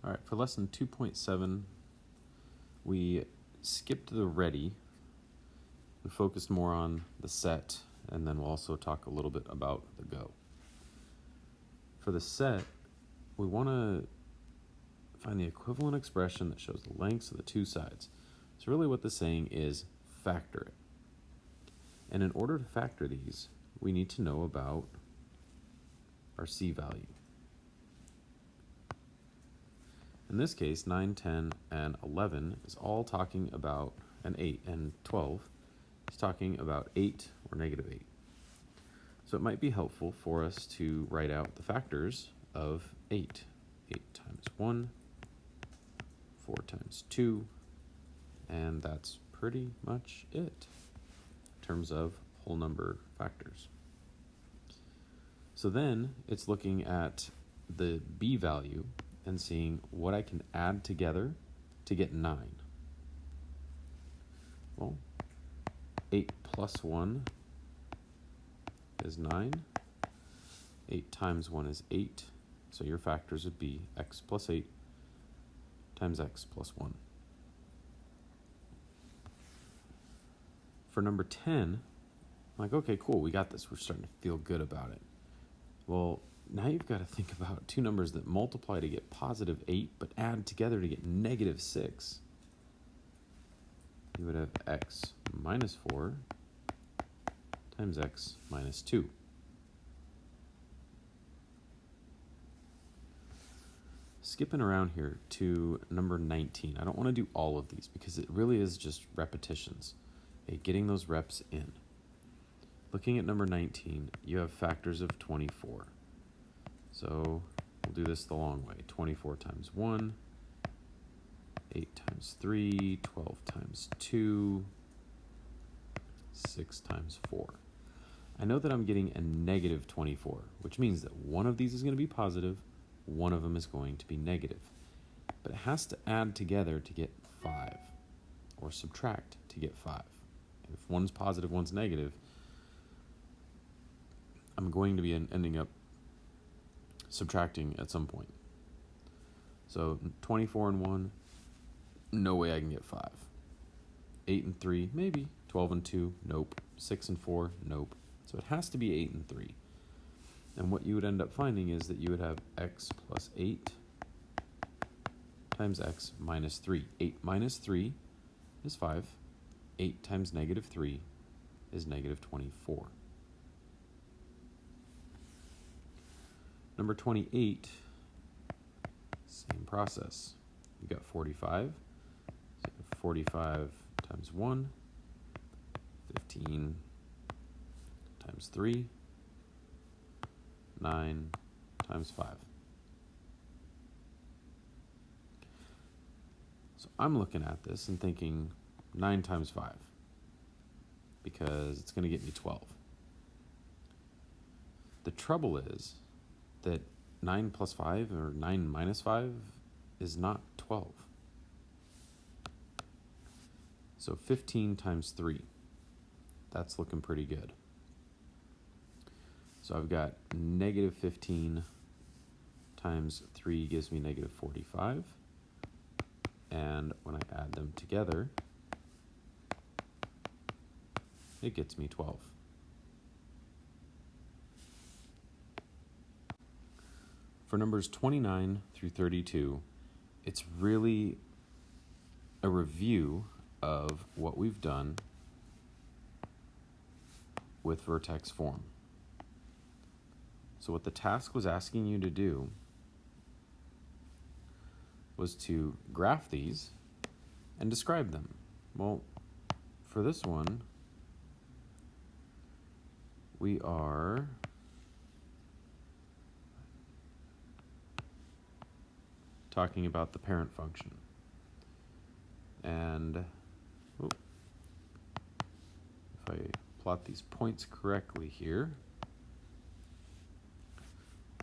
All right, for lesson 2.7, we skipped the ready. We focused more on the set, and then we'll also talk a little bit about the go. For the set, we want to find the equivalent expression that shows the lengths of the two sides. So really what the saying is, factor it. And in order to factor these, we need to know about our C value. In this case, 9, 10, and 11 is all talking about, and 8 and 12 is talking about 8 or negative 8. So it might be helpful for us to write out the factors of 8. 8 times 1, 4 times 2, and that's pretty much it in terms of whole number factors. So then it's looking at the B value and seeing what I can add together to get 9. Well, 8 plus 1 is 9. 8 times 1 is 8. So your factors would be x plus 8 times x plus 1. For number 10, I'm like, okay, cool, we got this. We're starting to feel good about it. Well, now you've got to think about two numbers that multiply to get positive 8, but add together to get negative 6. You would have x minus 4 times x minus 2. Skipping around here to number 19. I don't want to do all of these because it really is just repetitions. Okay, getting those reps in. Looking at number 19, you have factors of 24. So we'll do this the long way. 24 times 1, 8 times 3, 12 times 2, 6 times 4. I know that I'm getting a negative 24, which means that one of these is going to be positive, one of them is going to be negative. But it has to add together to get 5, or subtract to get 5. If one's positive, one's negative, I'm going to be ending up subtracting at some point. So 24 and 1, no way I can get 5. 8 and 3, maybe. 12 and 2, nope. 6 and 4, nope. So it has to be 8 and 3. And what you would end up finding is that you would have x plus 8 times x minus 3. 8 minus 3 is 5. 8 times negative 3 is negative 24. Number 28, same process. You got 45. So 45 times 1, 15 times 3, 9 times 5. So I'm looking at this and thinking 9 times 5 because it's going to get me 12. The trouble is that 9 plus 5 or 9 minus 5 is not 12. So 15 times 3, that's looking pretty good. So I've got negative 15 times 3 gives me negative 45. And when I add them together, it gets me 12. For numbers 29 through 32, it's really a review of what we've done with Vertex Form. So what the task was asking you to do was to graph these and describe them. Well, for this one, we are talking about the parent function. And if I plot these points correctly here,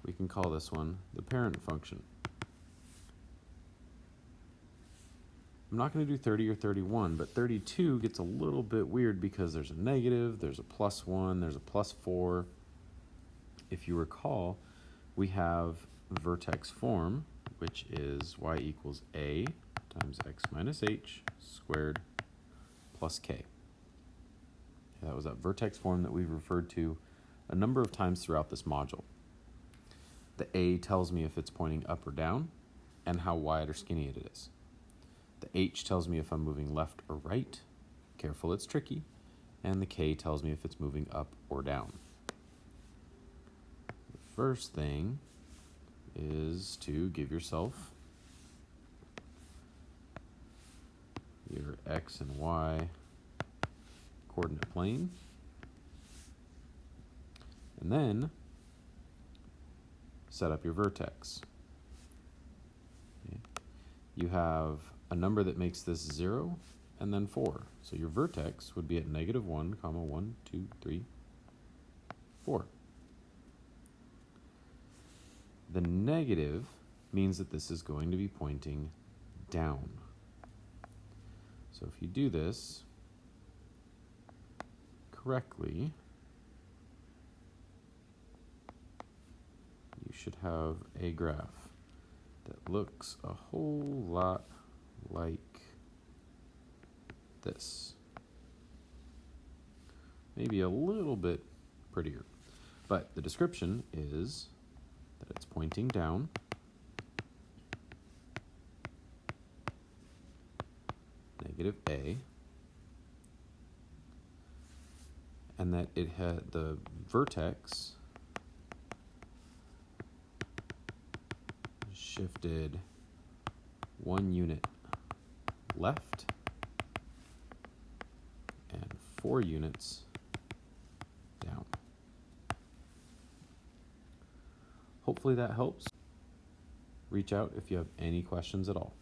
we can call this one the parent function. I'm not going to do 30 or 31, but 32 gets a little bit weird because there's a negative, there's a plus 1, there's a plus 4. If you recall, we have vertex form, which is y equals a times x minus h squared plus k. That was that vertex form that we've referred to a number of times throughout this module. The a tells me if it's pointing up or down and how wide or skinny it is. The h tells me if I'm moving left or right. Careful, it's tricky. And the k tells me if it's moving up or down. The first thing is to give yourself your x and y coordinate plane, and then set up your vertex. Okay. You have a number that makes this 0 and then 4. So your vertex would be at negative 1, comma 1, 2, 3, 4. The negative means that this is going to be pointing down. So if you do this correctly, you should have a graph that looks a whole lot like this. Maybe a little bit prettier. But the description is that it's pointing down, negative a, and that it had the vertex shifted 1 unit left and 4 units down. Hopefully that helps. Reach out if you have any questions at all.